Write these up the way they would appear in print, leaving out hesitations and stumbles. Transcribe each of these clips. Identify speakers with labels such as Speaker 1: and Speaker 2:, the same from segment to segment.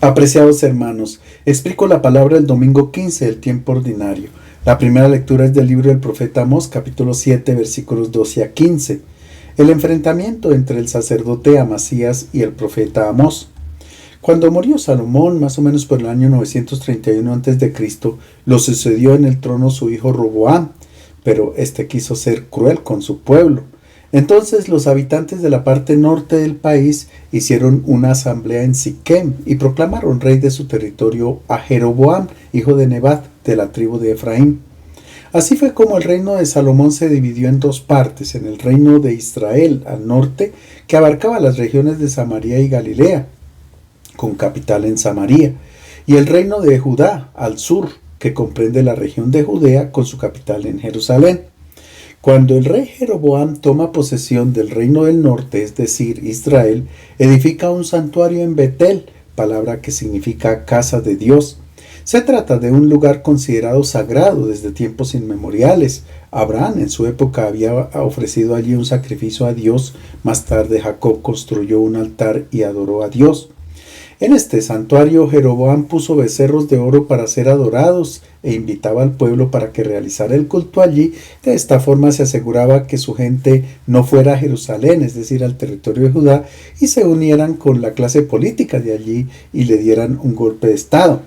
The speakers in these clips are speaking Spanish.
Speaker 1: Apreciados hermanos, explico la palabra el domingo 15 del tiempo ordinario. La primera lectura es del libro del profeta Amós, capítulo 7, versículos 12 a 15. El enfrentamiento entre el sacerdote Amasías y el profeta Amós. Cuando murió Salomón, más o menos por el año 931 a.C., lo sucedió en el trono su hijo Roboam, pero este quiso ser cruel con su pueblo. Entonces los habitantes de la parte norte del país hicieron una asamblea en Siquem y proclamaron rey de su territorio a Jeroboam, hijo de Nebat, de la tribu de Efraín. Así fue como el reino de Salomón se dividió en dos partes, en el reino de Israel al norte, que abarcaba las regiones de Samaria y Galilea, con capital en Samaria, y el reino de Judá al sur, que comprende la región de Judea con su capital en Jerusalén. Cuando el rey Jeroboam toma posesión del reino del norte, es decir, Israel, edifica un santuario en Betel, palabra que significa casa de Dios. Se trata de un lugar considerado sagrado desde tiempos inmemoriales. Abraham en su época había ofrecido allí un sacrificio a Dios. Más tarde Jacob construyó un altar y adoró a Dios. En este santuario Jeroboam puso becerros de oro para ser adorados e invitaba al pueblo para que realizara el culto allí. De esta forma se aseguraba que su gente no fuera a Jerusalén, es decir, al territorio de Judá, y se unieran con la clase política de allí y le dieran un golpe de estado.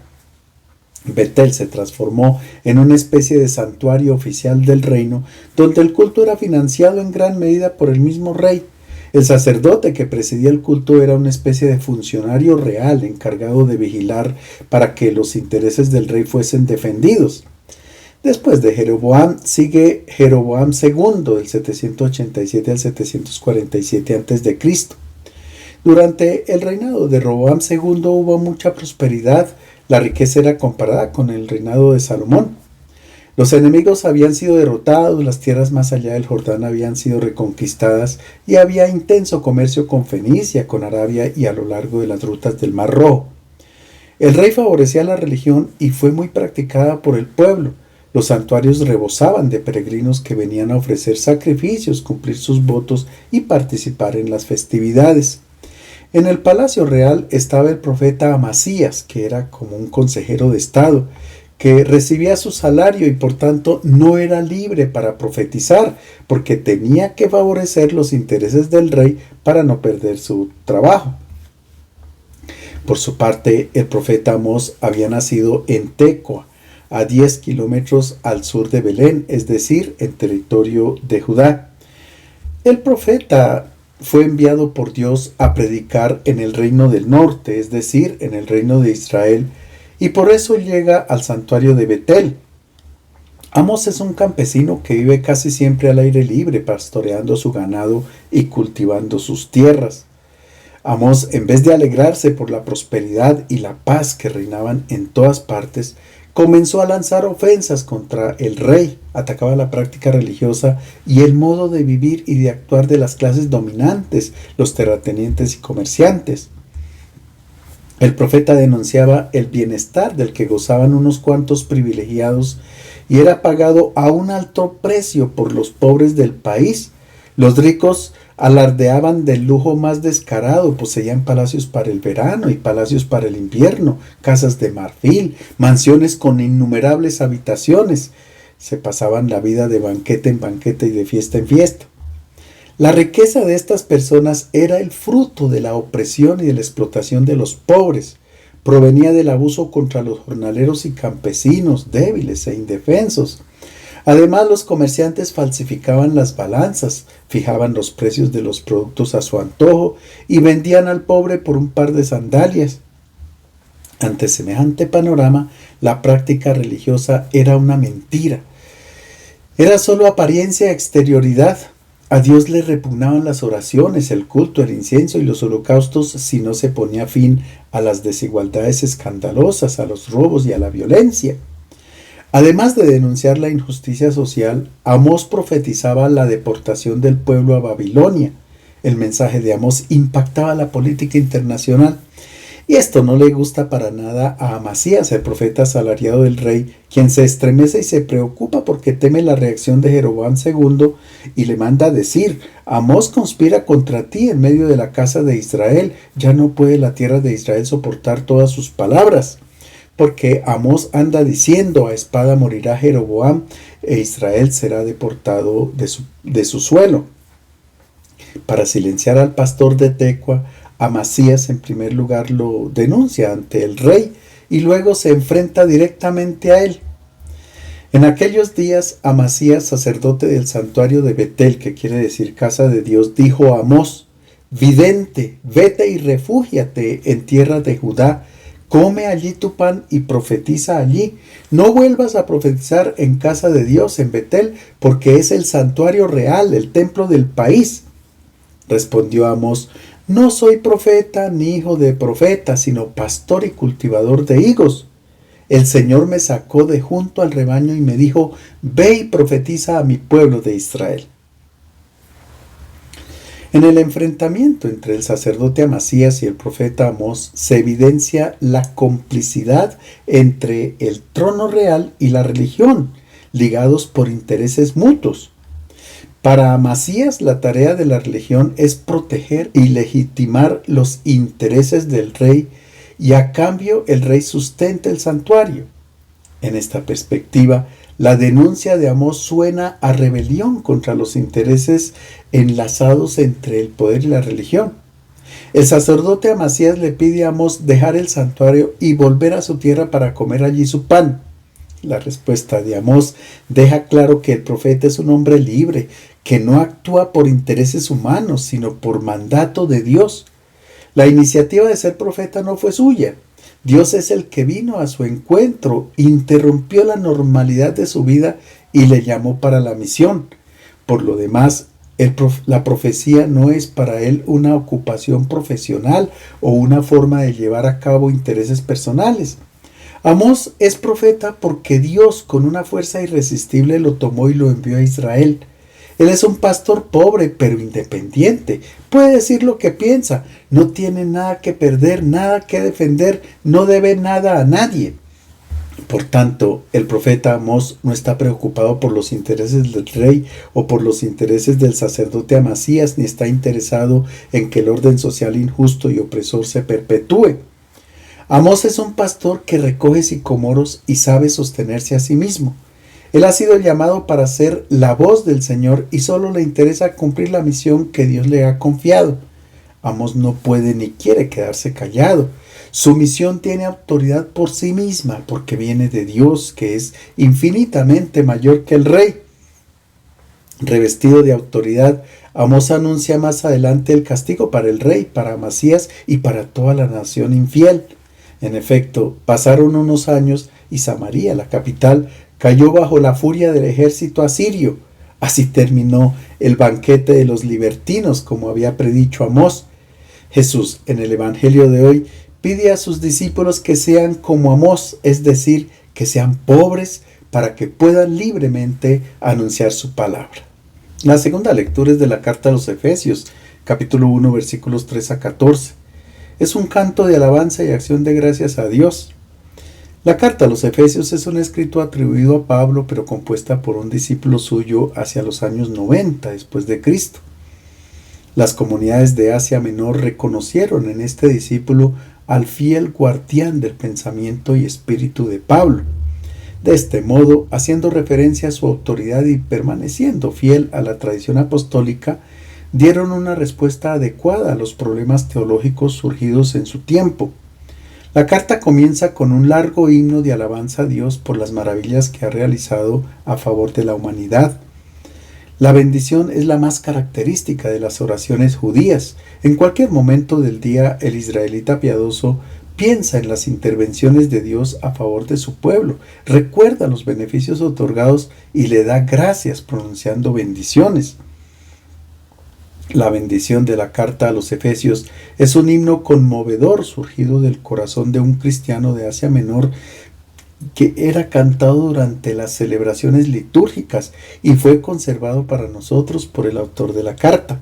Speaker 1: Betel se transformó en una especie de santuario oficial del reino, donde el culto era financiado en gran medida por el mismo rey. El sacerdote que presidía el culto era una especie de funcionario real encargado de vigilar para que los intereses del rey fuesen defendidos. Después de Jeroboam sigue Jeroboam II del 787 al 747 a.C. Durante el reinado de Roboam II hubo mucha prosperidad. La riqueza era comparada con el reinado de Salomón. Los enemigos habían sido derrotados, las tierras más allá del Jordán habían sido reconquistadas y había intenso comercio con Fenicia, con Arabia y a lo largo de las rutas del Mar Rojo. El rey favorecía la religión y fue muy practicada por el pueblo. Los santuarios rebosaban de peregrinos que venían a ofrecer sacrificios, cumplir sus votos y participar en las festividades. En el palacio real estaba el profeta Amasías, que era como un consejero de estado, que recibía su salario y por tanto no era libre para profetizar, porque tenía que favorecer los intereses del rey para no perder su trabajo. Por su parte, el profeta Amós había nacido en Tecoa, a 10 kilómetros al sur de Belén, es decir, en territorio de Judá. El profeta fue enviado por Dios a predicar en el reino del norte, es decir, en el reino de Israel, y por eso llega al santuario de Betel. Amós es un campesino que vive casi siempre al aire libre, pastoreando su ganado y cultivando sus tierras. Amós, en vez de alegrarse por la prosperidad y la paz que reinaban en todas partes, comenzó a lanzar ofensas contra el rey, atacaba la práctica religiosa y el modo de vivir y de actuar de las clases dominantes, los terratenientes y comerciantes. El profeta denunciaba el bienestar del que gozaban unos cuantos privilegiados y era pagado a un alto precio por los pobres del país. Los ricos alardeaban del lujo más descarado, poseían palacios para el verano y palacios para el invierno, casas de marfil, mansiones con innumerables habitaciones. Se pasaban la vida de banquete en banquete y de fiesta en fiesta. La riqueza de estas personas era el fruto de la opresión y de la explotación de los pobres. Provenía del abuso contra los jornaleros y campesinos débiles e indefensos. Además, los comerciantes falsificaban las balanzas, fijaban los precios de los productos a su antojo y vendían al pobre por un par de sandalias. Ante semejante panorama, la práctica religiosa era una mentira. Era solo apariencia y exterioridad. A Dios le repugnaban las oraciones, el culto, el incienso y los holocaustos si no se ponía fin a las desigualdades escandalosas, a los robos y a la violencia. Además de denunciar la injusticia social, Amós profetizaba la deportación del pueblo a Babilonia. El mensaje de Amós impactaba la política internacional. Y esto no le gusta para nada a Amasías, el profeta asalariado del rey, quien se estremece y se preocupa porque teme la reacción de Jeroboam II y le manda a decir: Amós conspira contra ti en medio de la casa de Israel, ya no puede la tierra de Israel soportar todas sus palabras. Porque Amós anda diciendo: a espada morirá Jeroboam e Israel será deportado de su suelo. Para silenciar al pastor de Tecoa, Amasías en primer lugar lo denuncia ante el rey y luego se enfrenta directamente a él. En aquellos días, Amasías, sacerdote del santuario de Betel, que quiere decir casa de Dios, dijo a Amós: vidente, vete y refúgiate en tierra de Judá, come allí tu pan y profetiza allí. No vuelvas a profetizar en casa de Dios en Betel, porque es el santuario real, el templo del país. Respondió Amós: no soy profeta ni hijo de profeta, sino pastor y cultivador de higos. El Señor me sacó de junto al rebaño y me dijo: ve y profetiza a mi pueblo de Israel. En el enfrentamiento entre el sacerdote Amasías y el profeta Amós se evidencia la complicidad entre el trono real y la religión, ligados por intereses mutuos. Para Amasías, la tarea de la religión es proteger y legitimar los intereses del rey, y a cambio el rey sustenta el santuario. En esta perspectiva, la denuncia de Amós suena a rebelión contra los intereses enlazados entre el poder y la religión. El sacerdote Amasías le pide a Amós dejar el santuario y volver a su tierra para comer allí su pan. La respuesta de Amós deja claro que el profeta es un hombre libre, que no actúa por intereses humanos, sino por mandato de Dios. La iniciativa de ser profeta no fue suya. Dios es el que vino a su encuentro, interrumpió la normalidad de su vida y le llamó para la misión. Por lo demás, la profecía no es para él una ocupación profesional o una forma de llevar a cabo intereses personales. Amós es profeta porque Dios, con una fuerza irresistible, lo tomó y lo envió a Israel. Él es un pastor pobre pero independiente. Puede decir lo que piensa. No tiene nada que perder, nada que defender. No debe nada a nadie. Por tanto, el profeta Amós no está preocupado por los intereses del rey o por los intereses del sacerdote Amasías, ni está interesado en que el orden social injusto y opresor se perpetúe. Amós es un pastor que recoge sicomoros y sabe sostenerse a sí mismo. Él ha sido llamado para ser la voz del Señor y solo le interesa cumplir la misión que Dios le ha confiado. Amós no puede ni quiere quedarse callado. Su misión tiene autoridad por sí misma porque viene de Dios, que es infinitamente mayor que el rey. Revestido de autoridad, Amós anuncia más adelante el castigo para el rey, para Amasías y para toda la nación infiel. En efecto, pasaron unos años y Samaria, la capital, cayó bajo la furia del ejército asirio. Así terminó el banquete de los libertinos, como había predicho Amós. Jesús, en el Evangelio de hoy, pide a sus discípulos que sean como Amós, es decir, que sean pobres para que puedan libremente anunciar su palabra. La segunda lectura es de la carta a los Efesios, capítulo 1, versículos 3 a 14. Es un canto de alabanza y acción de gracias a Dios. La carta a los Efesios es un escrito atribuido a Pablo, pero compuesta por un discípulo suyo hacia los años 90 después de Cristo. Las comunidades de Asia Menor reconocieron en este discípulo al fiel guardián del pensamiento y espíritu de Pablo. De este modo, haciendo referencia a su autoridad y permaneciendo fiel a la tradición apostólica, dieron una respuesta adecuada a los problemas teológicos surgidos en su tiempo. La carta comienza con un largo himno de alabanza a Dios por las maravillas que ha realizado a favor de la humanidad. La bendición es la más característica de las oraciones judías. En cualquier momento del día, el israelita piadoso piensa en las intervenciones de Dios a favor de su pueblo, recuerda los beneficios otorgados y le da gracias pronunciando bendiciones. La bendición de la carta a los Efesios es un himno conmovedor surgido del corazón de un cristiano de Asia Menor que era cantado durante las celebraciones litúrgicas y fue conservado para nosotros por el autor de la carta.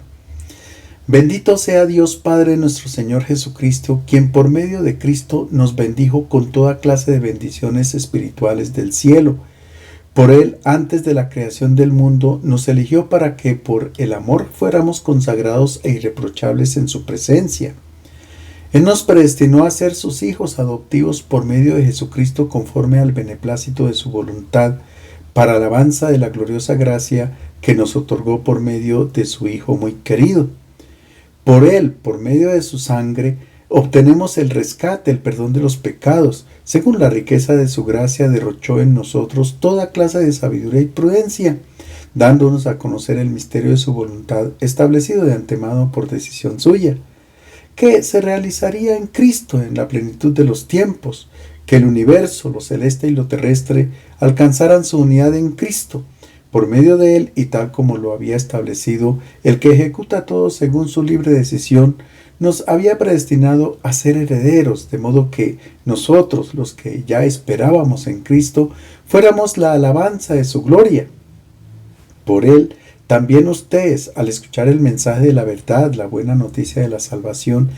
Speaker 1: Bendito sea Dios Padre nuestro Señor Jesucristo, quien por medio de Cristo nos bendijo con toda clase de bendiciones espirituales del cielo. Por Él, antes de la creación del mundo, nos eligió para que por el amor fuéramos consagrados e irreprochables en su presencia. Él nos predestinó a ser sus hijos adoptivos por medio de Jesucristo conforme al beneplácito de su voluntad, para alabanza de la gloriosa gracia que nos otorgó por medio de su Hijo muy querido. Por Él, por medio de su sangre, obtenemos el rescate, el perdón de los pecados. Según la riqueza de su gracia, derrochó en nosotros toda clase de sabiduría y prudencia, dándonos a conocer el misterio de su voluntad, establecido de antemano por decisión suya, que se realizaría en Cristo en la plenitud de los tiempos, que el universo, lo celeste y lo terrestre, alcanzaran su unidad en Cristo, por medio de Él y tal como lo había establecido, el que ejecuta todo según su libre decisión, nos había predestinado a ser herederos, de modo que nosotros, los que ya esperábamos en Cristo, fuéramos la alabanza de su gloria. Por Él, también ustedes, al escuchar el mensaje de la verdad, la buena noticia de la salvación,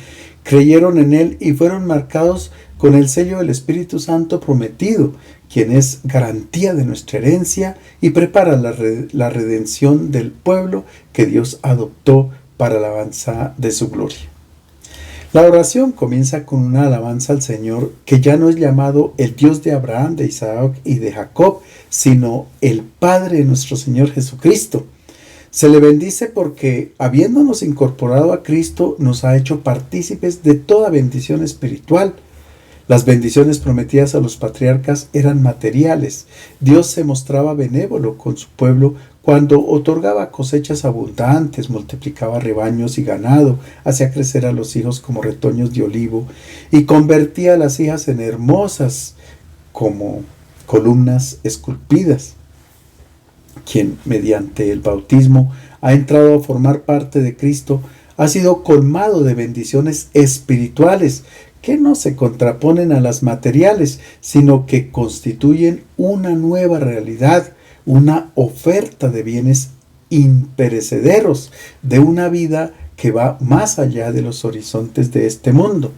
Speaker 1: creyeron en Él y fueron marcados con el sello del Espíritu Santo prometido, quien es garantía de nuestra herencia y prepara la redención del pueblo que Dios adoptó para la alabanza de su gloria. La oración comienza con una alabanza al Señor, que ya no es llamado el Dios de Abraham, de Isaac y de Jacob, sino el Padre de nuestro Señor Jesucristo. Se le bendice porque, habiéndonos incorporado a Cristo, nos ha hecho partícipes de toda bendición espiritual. Las bendiciones prometidas a los patriarcas eran materiales. Dios se mostraba benévolo con su pueblo cuando otorgaba cosechas abundantes, multiplicaba rebaños y ganado, hacía crecer a los hijos como retoños de olivo y convertía a las hijas en hermosas como columnas esculpidas. Quien mediante el bautismo ha entrado a formar parte de Cristo ha sido colmado de bendiciones espirituales que no se contraponen a las materiales, sino que constituyen una nueva realidad, una oferta de bienes imperecederos, de una vida que va más allá de los horizontes de este mundo.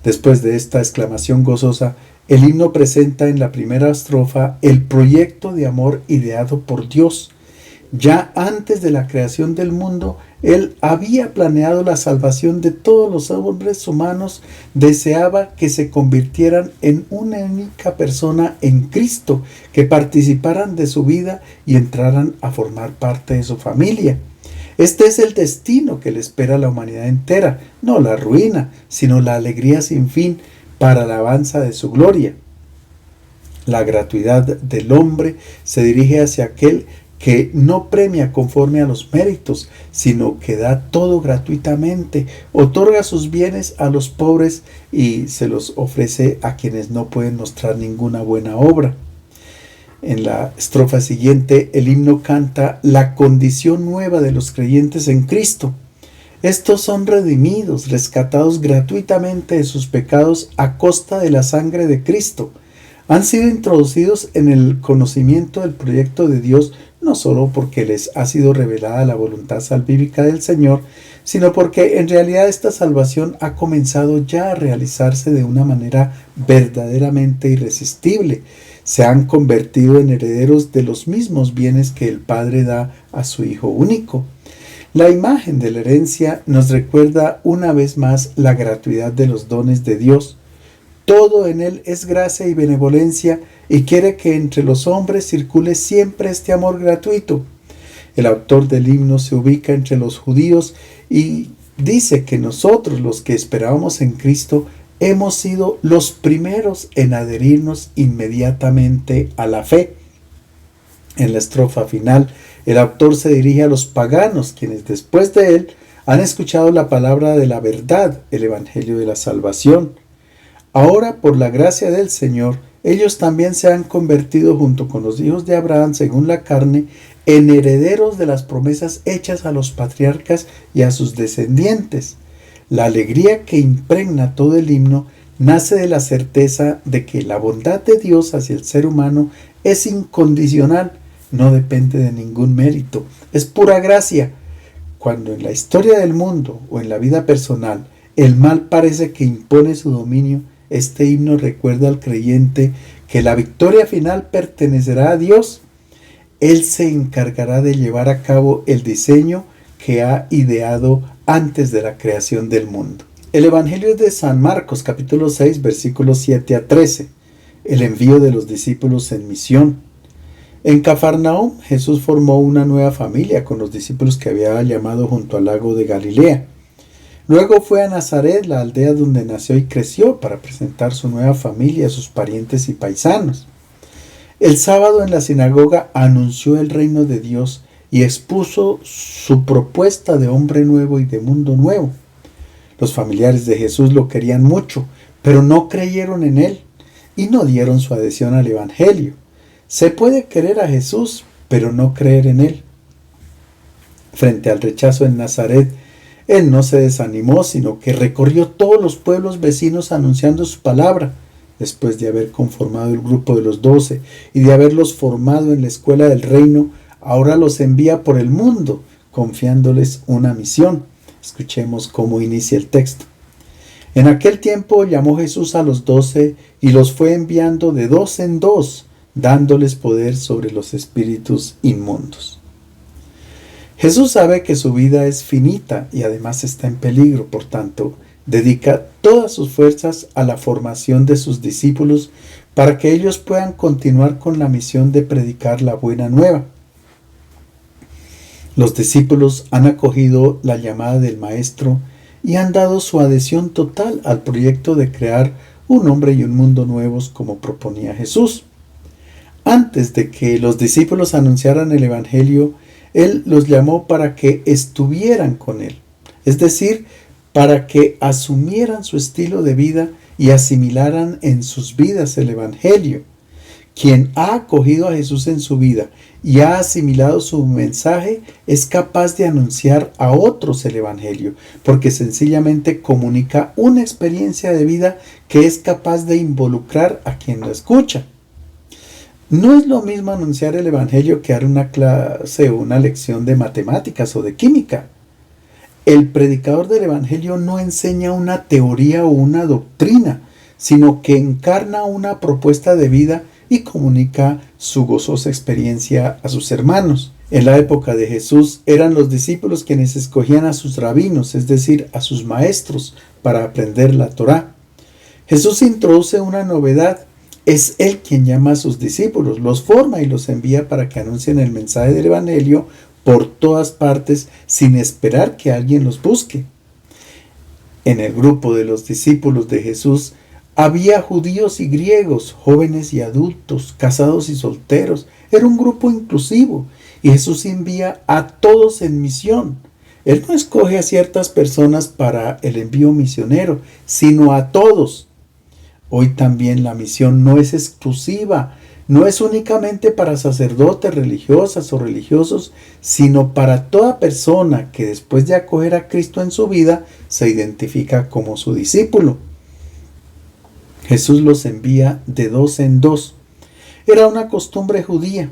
Speaker 1: Después de esta exclamación gozosa, el himno presenta en la primera estrofa el proyecto de amor ideado por Dios. Ya antes de la creación del mundo, Él había planeado la salvación de todos los hombres humanos, deseaba que se convirtieran en una única persona en Cristo, que participaran de su vida y entraran a formar parte de su familia. Este es el destino que le espera a la humanidad entera, no la ruina, sino la alegría sin fin para la alabanza de su gloria. La gratuidad del hombre se dirige hacia aquel que no premia conforme a los méritos, sino que da todo gratuitamente, otorga sus bienes a los pobres y se los ofrece a quienes no pueden mostrar ninguna buena obra. En la estrofa siguiente, el himno canta la condición nueva de los creyentes en Cristo. Estos son redimidos, rescatados gratuitamente de sus pecados a costa de la sangre de Cristo. Han sido introducidos en el conocimiento del proyecto de Dios, no solo porque les ha sido revelada la voluntad salvífica del Señor, sino porque en realidad esta salvación ha comenzado ya a realizarse de una manera verdaderamente irresistible. Se han convertido en herederos de los mismos bienes que el Padre da a su Hijo único. La imagen de la herencia nos recuerda una vez más la gratuidad de los dones de Dios. Todo en Él es gracia y benevolencia y quiere que entre los hombres circule siempre este amor gratuito. El autor del himno se ubica entre los judíos y dice que nosotros, los que esperábamos en Cristo, hemos sido los primeros en adherirnos inmediatamente a la fe. En la estrofa final, el autor se dirige a los paganos, quienes después de él han escuchado la palabra de la verdad, el evangelio de la salvación. Ahora, por la gracia del Señor, ellos también se han convertido junto con los hijos de Abraham, según la carne, en herederos de las promesas hechas a los patriarcas y a sus descendientes. La alegría que impregna todo el himno nace de la certeza de que la bondad de Dios hacia el ser humano es incondicional, no depende de ningún mérito, es pura gracia. cuando en la historia del mundo o en la vida personal el mal parece que impone su dominio, este himno recuerda al creyente que la victoria final pertenecerá a Dios. Él se encargará de llevar a cabo el diseño que ha ideado antes de la creación del mundo. El Evangelio es de San Marcos, capítulo 6, versículos 7 a 13. El envío de los discípulos en misión. En Cafarnaúm, Jesús formó una nueva familia con los discípulos que había llamado junto al lago de Galilea. Luego fue a Nazaret, la aldea donde nació y creció, para presentar su nueva familia a sus parientes y paisanos. El sábado en la sinagoga anunció el reino de Dios y expuso su propuesta de hombre nuevo y de mundo nuevo. Los familiares de Jesús lo querían mucho, pero no creyeron en él y no dieron su adhesión al Evangelio. Se puede querer a Jesús, pero no creer en él. Frente al rechazo en Nazaret, él no se desanimó, sino que recorrió todos los pueblos vecinos anunciando su palabra. Después de haber conformado el grupo de los 12 y de haberlos formado en la escuela del reino, ahora los envía por el mundo, confiándoles una misión. Escuchemos cómo inicia el texto. En aquel tiempo llamó Jesús a los 12 y los fue enviando de dos en dos, dándoles poder sobre los espíritus inmundos. Jesús sabe que su vida es finita y además está en peligro, por tanto, dedica todas sus fuerzas a la formación de sus discípulos para que ellos puedan continuar con la misión de predicar la buena nueva. Los discípulos han acogido la llamada del Maestro y han dado su adhesión total al proyecto de crear un hombre y un mundo nuevos como proponía Jesús. Antes de que los discípulos anunciaran el Evangelio, Él los llamó para que estuvieran con Él, es decir, para que asumieran su estilo de vida y asimilaran en sus vidas el Evangelio. Quien ha acogido a Jesús en su vida y ha asimilado su mensaje es capaz de anunciar a otros el Evangelio, porque sencillamente comunica una experiencia de vida que es capaz de involucrar a quien lo escucha. No es lo mismo anunciar el Evangelio que dar una clase o una lección de matemáticas o de química. El predicador del Evangelio no enseña una teoría o una doctrina, sino que encarna una propuesta de vida y comunica su gozosa experiencia a sus hermanos. En la época de Jesús eran los discípulos quienes escogían a sus rabinos, es decir, a sus maestros, para aprender la Torá. Jesús introduce una novedad. Es Él quien llama a sus discípulos, los forma y los envía para que anuncien el mensaje del Evangelio por todas partes sin esperar que alguien los busque. En el grupo de los discípulos de Jesús había judíos y griegos, jóvenes y adultos, casados y solteros. Era un grupo inclusivo y Jesús envía a todos en misión. Él no escoge a ciertas personas para el envío misionero, sino a todos. Hoy también la misión no es exclusiva, no es únicamente para sacerdotes, religiosas o religiosos, sino para toda persona que después de acoger a Cristo en su vida se identifica como su discípulo. Jesús los envía de dos en dos. Era una costumbre judía.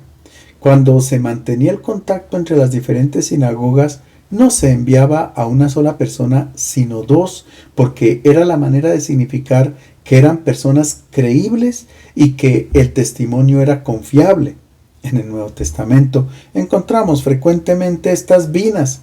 Speaker 1: Cuando se mantenía el contacto entre las diferentes sinagogas, no se enviaba a una sola persona, sino dos, porque era la manera de significar que eran personas creíbles y que el testimonio era confiable. En el Nuevo Testamento encontramos frecuentemente estas binas,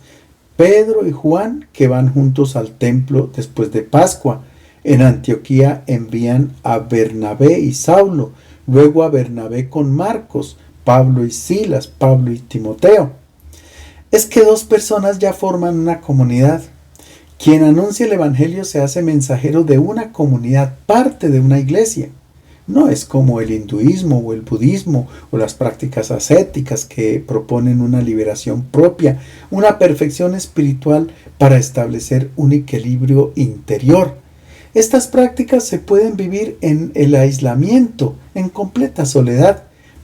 Speaker 1: Pedro y Juan, que van juntos al templo después de Pascua. En Antioquía envían a Bernabé y Saulo, luego a Bernabé con Marcos, Pablo y Silas, Pablo y Timoteo. Es que dos personas ya forman una comunidad. Quien anuncia el Evangelio se hace mensajero de una comunidad, parte de una iglesia. No es como el hinduismo o el budismo o las prácticas ascéticas que proponen una liberación propia, una perfección espiritual para establecer un equilibrio interior. Estas prácticas se pueden vivir en el aislamiento, en completa soledad,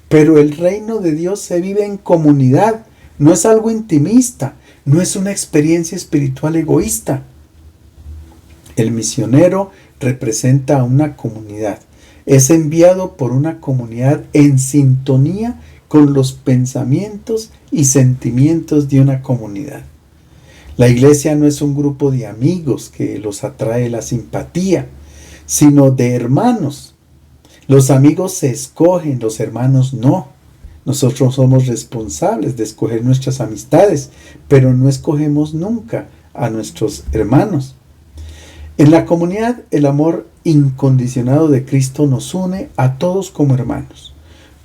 Speaker 1: pero el reino de Dios se vive en comunidad, no es algo intimista, no es una experiencia espiritual egoísta. El misionero representa a una comunidad. Es enviado por una comunidad en sintonía con los pensamientos y sentimientos de una comunidad. La iglesia no es un grupo de amigos que los atrae la simpatía, sino de hermanos. Los amigos se escogen, los hermanos no. Nosotros somos responsables de escoger nuestras amistades, pero no escogemos nunca a nuestros hermanos. En la comunidad, el amor incondicionado de Cristo nos une a todos como hermanos.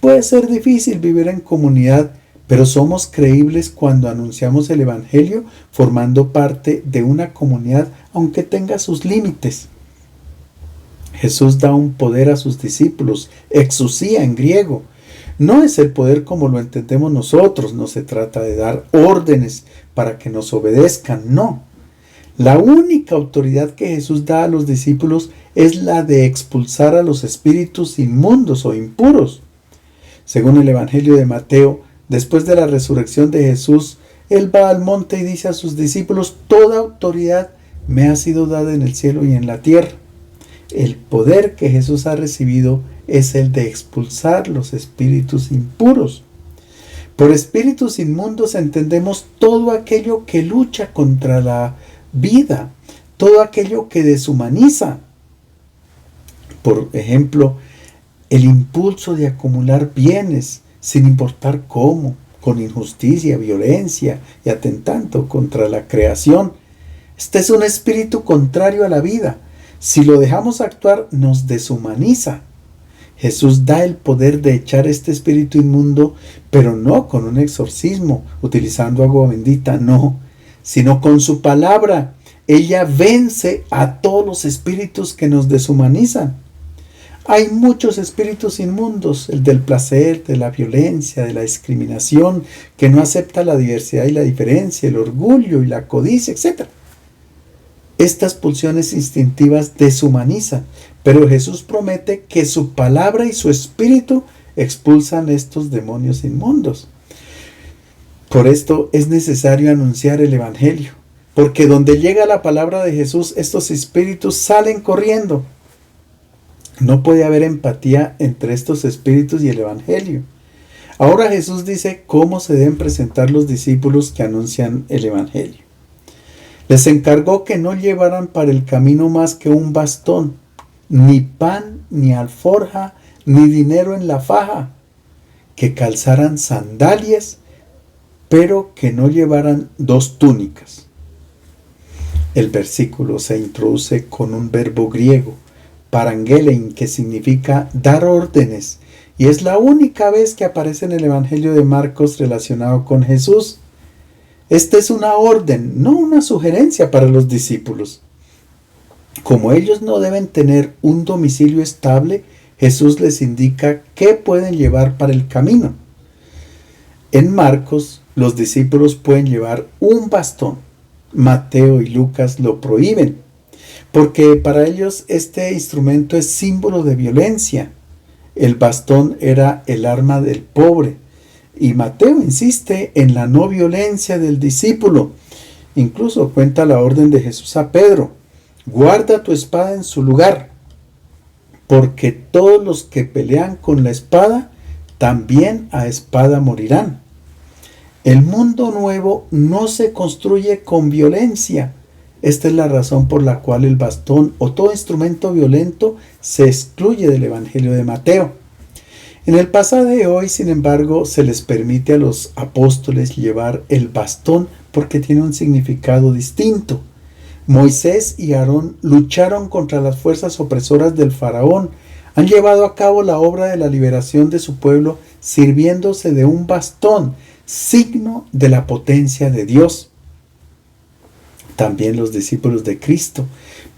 Speaker 1: Puede ser difícil vivir en comunidad, pero somos creíbles cuando anunciamos el Evangelio formando parte de una comunidad, aunque tenga sus límites. Jesús da un poder a sus discípulos, exousia en griego. No es el poder como lo entendemos nosotros, no se trata de dar órdenes para que nos obedezcan, no. La única autoridad que Jesús da a los discípulos es la de expulsar a los espíritus inmundos o impuros. Según el Evangelio de Mateo, después de la resurrección de Jesús, Él va al monte y dice a sus discípulos: toda autoridad me ha sido dada en el cielo y en la tierra. El poder que Jesús ha recibido es el de expulsar los espíritus impuros. Por espíritus inmundos entendemos todo aquello que lucha contra la vida, todo aquello que deshumaniza. Por ejemplo, el impulso de acumular bienes sin importar cómo, con injusticia, violencia y atentando contra la creación. Este es un espíritu contrario a la vida. Si lo dejamos actuar, nos deshumaniza. Jesús da el poder de echar este espíritu inmundo, pero no con un exorcismo, utilizando agua bendita, no, sino con su palabra. Ella vence a todos los espíritus que nos deshumanizan. Hay muchos espíritus inmundos, el del placer, de la violencia, de la discriminación, que no acepta la diversidad y la diferencia, el orgullo y la codicia, etc. Estas pulsiones instintivas deshumanizan, pero Jesús promete que su palabra y su espíritu expulsan estos demonios inmundos. Por esto es necesario anunciar el Evangelio, porque donde llega la palabra de Jesús, estos espíritus salen corriendo. No puede haber empatía entre estos espíritus y el Evangelio. Ahora Jesús dice cómo se deben presentar los discípulos que anuncian el Evangelio. Les encargó que no llevaran para el camino más que un bastón, ni pan, ni alforja, ni dinero en la faja, que calzaran sandalias, pero que no llevaran 2 túnicas. El versículo se introduce con un verbo griego, parangelein, que significa dar órdenes, y es la única vez que aparece en el Evangelio de Marcos relacionado con Jesús. Esta es una orden, no una sugerencia para los discípulos. Como ellos no deben tener un domicilio estable, Jesús les indica qué pueden llevar para el camino. En Marcos, los discípulos pueden llevar un bastón. Mateo y Lucas lo prohíben, porque para ellos este instrumento es símbolo de violencia. El bastón era el arma del pobre. Y Mateo insiste en la no violencia del discípulo. Incluso cuenta la orden de Jesús a Pedro: guarda tu espada en su lugar, porque todos los que pelean con la espada, también a espada morirán. El mundo nuevo no se construye con violencia. Esta es la razón por la cual el bastón o todo instrumento violento se excluye del Evangelio de Mateo. En el pasaje de hoy, sin embargo, se les permite a los apóstoles llevar el bastón porque tiene un significado distinto. Moisés y Aarón lucharon contra las fuerzas opresoras del faraón. Han llevado a cabo la obra de la liberación de su pueblo sirviéndose de un bastón, signo de la potencia de Dios. También los discípulos de Cristo,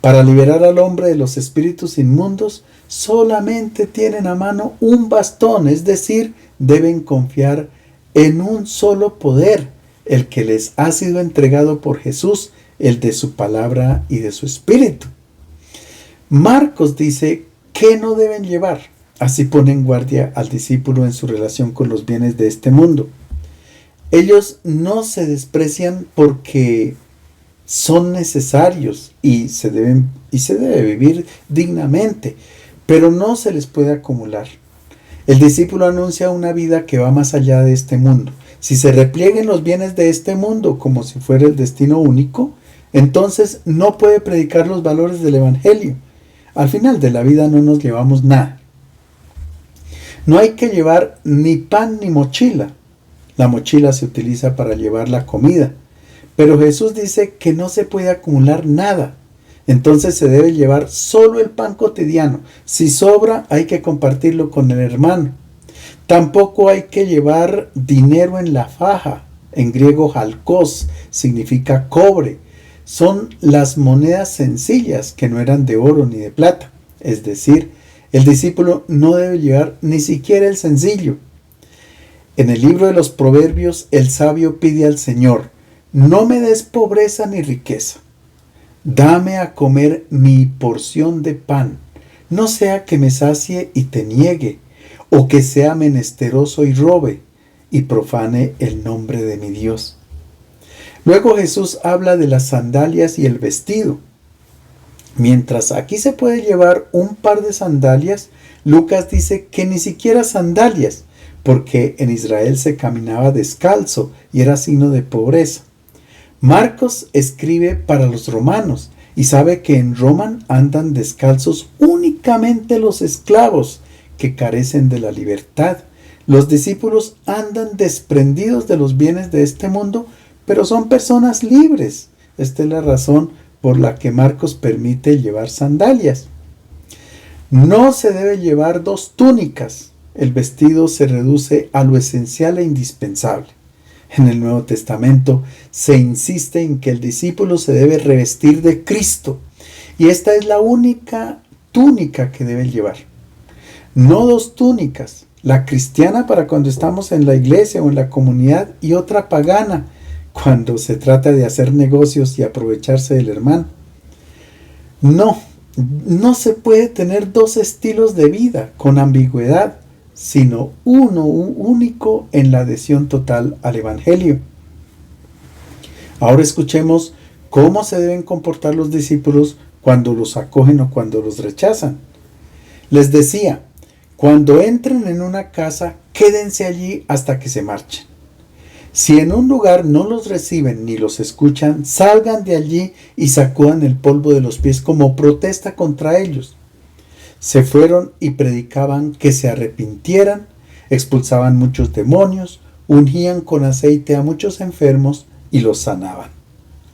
Speaker 1: para liberar al hombre de los espíritus inmundos, solamente tienen a mano un bastón, es decir, deben confiar en un solo poder, el que les ha sido entregado por Jesús, el de su palabra y de su espíritu. Marcos dice que no deben llevar, así pone en guardia al discípulo en su relación con los bienes de este mundo. Ellos no se desprecian porque son necesarios y se debe vivir dignamente, pero no se les puede acumular. El discípulo anuncia una vida que va más allá de este mundo. Si se replieguen los bienes de este mundo como si fuera el destino único, entonces no puede predicar los valores del Evangelio. Al final de la vida no nos llevamos nada. No hay que llevar ni pan ni mochila. La mochila se utiliza para llevar la comida. Pero Jesús dice que no se puede acumular nada. Entonces se debe llevar solo el pan cotidiano. Si sobra, hay que compartirlo con el hermano. Tampoco hay que llevar dinero en la faja. En griego, jalcos, significa cobre. Son las monedas sencillas que no eran de oro ni de plata. Es decir, el discípulo no debe llevar ni siquiera el sencillo. En el libro de los Proverbios, el sabio pide al Señor: no me des pobreza ni riqueza. Dame a comer mi porción de pan. No sea que me sacie y te niegue, o que sea menesteroso y robe, y profane el nombre de mi Dios. Luego Jesús habla de las sandalias y el vestido. Mientras aquí se puede llevar un par de sandalias, Lucas dice que ni siquiera sandalias, porque en Israel se caminaba descalzo y era signo de pobreza. Marcos escribe para los romanos y sabe que en Roma andan descalzos únicamente los esclavos que carecen de la libertad. Los discípulos andan desprendidos de los bienes de este mundo, pero son personas libres. Esta es la razón por la que Marcos permite llevar sandalias. No se debe llevar dos túnicas. El vestido se reduce a lo esencial e indispensable. En el Nuevo Testamento se insiste en que el discípulo se debe revestir de Cristo, y esta es la única túnica que debe llevar. No dos túnicas, la cristiana para cuando estamos en la iglesia o en la comunidad y otra pagana cuando se trata de hacer negocios y aprovecharse del hermano. No se puede tener dos estilos de vida con ambigüedad, sino uno único en la adhesión total al Evangelio. Ahora escuchemos cómo se deben comportar los discípulos cuando los acogen o cuando los rechazan. Les decía: cuando entren en una casa, quédense allí hasta que se marchen. Si en un lugar no los reciben ni los escuchan, salgan de allí y sacudan el polvo de los pies como protesta contra ellos. Se fueron y predicaban que se arrepintieran, expulsaban muchos demonios, ungían con aceite a muchos enfermos y los sanaban.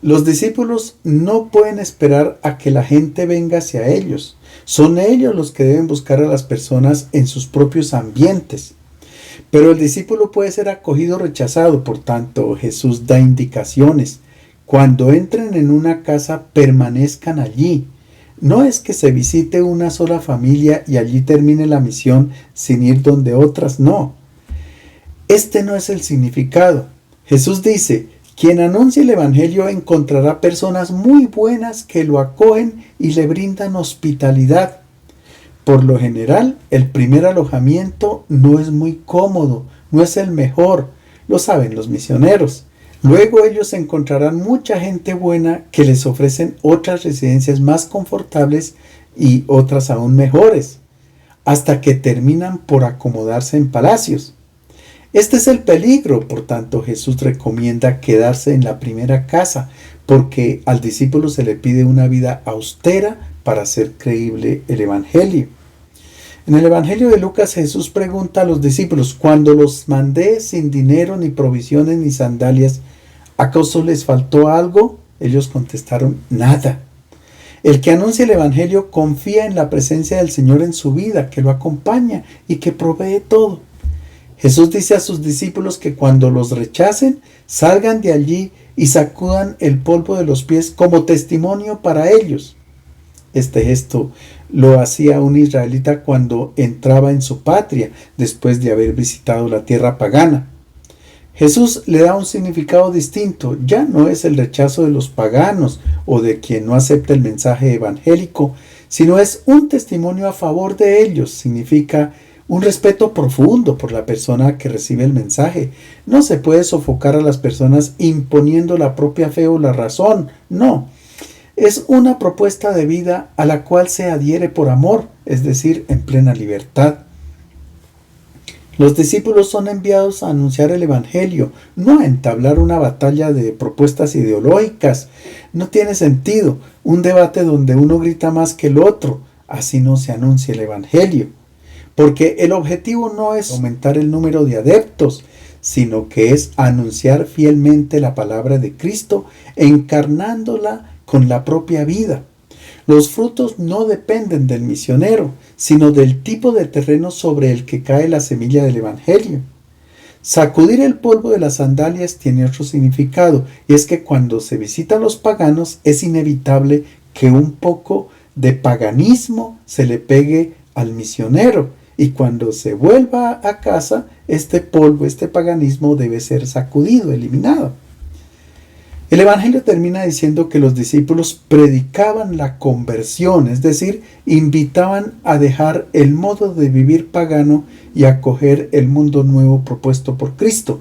Speaker 1: Los discípulos no pueden esperar a que la gente venga hacia ellos. Son ellos los que deben buscar a las personas en sus propios ambientes. Pero el discípulo puede ser acogido o rechazado, por tanto Jesús da indicaciones. Cuando entren en una casa, permanezcan allí. No es que se visite una sola familia y allí termine la misión sin ir donde otras, no. Este no es el significado. Jesús dice: quien anuncie el Evangelio encontrará personas muy buenas que lo acogen y le brindan hospitalidad. Por lo general, el primer alojamiento no es muy cómodo, no es el mejor, lo saben los misioneros. Luego ellos encontrarán mucha gente buena que les ofrecen otras residencias más confortables y otras aún mejores, hasta que terminan por acomodarse en palacios. Este es el peligro, por tanto Jesús recomienda quedarse en la primera casa, porque al discípulo se le pide una vida austera para hacer creíble el Evangelio. En el Evangelio de Lucas, Jesús pregunta a los discípulos: cuando los mandé sin dinero, ni provisiones, ni sandalias, ¿acaso les faltó algo? Ellos contestaron: nada. El que anuncia el Evangelio confía en la presencia del Señor en su vida, que lo acompaña y que provee todo. Jesús dice a sus discípulos que cuando los rechacen, salgan de allí y sacudan el polvo de los pies como testimonio para ellos. Este gesto lo hacía un israelita cuando entraba en su patria, después de haber visitado la tierra pagana. Jesús le da un significado distinto. Ya no es el rechazo de los paganos o de quien no acepta el mensaje evangélico, sino es un testimonio a favor de ellos. Significa un respeto profundo por la persona que recibe el mensaje. No se puede sofocar a las personas imponiendo la propia fe o la razón. No. Es una propuesta de vida a la cual se adhiere por amor, es decir, en plena libertad. Los discípulos son enviados a anunciar el Evangelio, no a entablar una batalla de propuestas ideológicas. No tiene sentido un debate donde uno grita más que el otro. Así no se anuncia el Evangelio. Porque el objetivo no es aumentar el número de adeptos, sino que es anunciar fielmente la palabra de Cristo, encarnándola con la propia vida. Los frutos no dependen del misionero, sino del tipo de terreno sobre el que cae la semilla del Evangelio. Sacudir el polvo de las sandalias tiene otro significado, y es que cuando se visitan los paganos es inevitable que un poco de paganismo se le pegue al misionero, y cuando se vuelva a casa, este polvo, este paganismo debe ser sacudido, eliminado. El Evangelio termina diciendo que los discípulos predicaban la conversión, es decir, invitaban a dejar el modo de vivir pagano y a acoger el mundo nuevo propuesto por Cristo.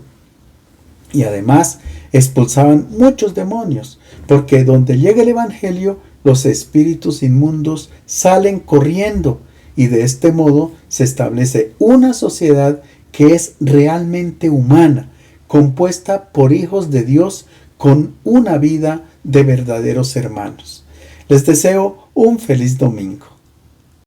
Speaker 1: Y además expulsaban muchos demonios, porque donde llega el Evangelio, los espíritus inmundos salen corriendo, y de este modo se establece una sociedad que es realmente humana, compuesta por hijos de Dios con una vida de verdaderos hermanos. Les deseo un feliz domingo.